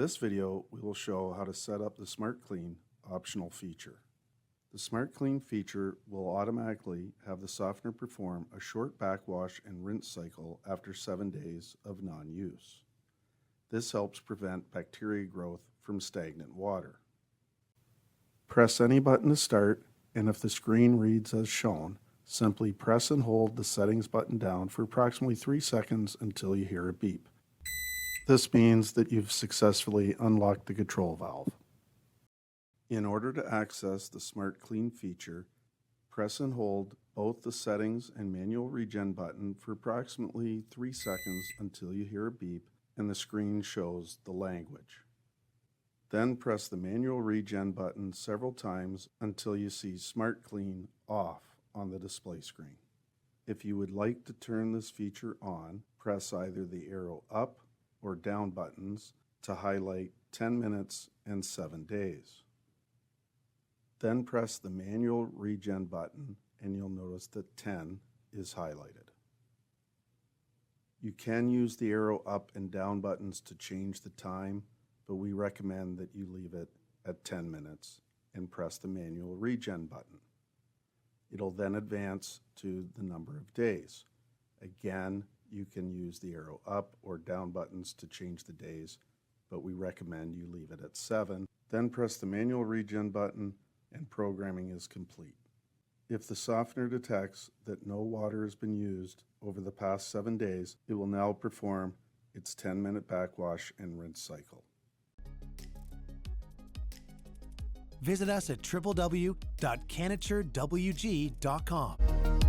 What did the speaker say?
this video, we will show how to set up the Smart Clean optional feature. The Smart Clean feature will automatically have the softener perform a short backwash and rinse cycle after 7 days of non-use. This helps prevent bacteria growth from stagnant water. Press any button to start, and if the screen reads as shown, simply press and hold the settings button down for approximately 3 seconds until you hear a beep. This means that you've successfully unlocked the control valve. In order to access the Smart Clean feature, press and hold both the settings and manual regen button for approximately 3 seconds until you hear a beep and the screen shows the language. Then press the manual regen button several times until you see Smart Clean off on the display screen. If you would like to turn this feature on, press either the arrow up or down buttons to highlight 10 minutes and 7 days. Then press the manual regen button and you'll notice that 10 is highlighted. You can use the arrow up and down buttons to change the time, but we recommend that you leave it at 10 minutes and press the manual regen button. It'll then advance to the number of days. Again, you can use the arrow up or down buttons to change the days, but we recommend you leave it at 7. Then press the manual regen button and programming is complete. If the softener detects that no water has been used over the past 7 days, it will now perform its 10-minute backwash and rinse cycle. Visit us at www.CanatureWG.com.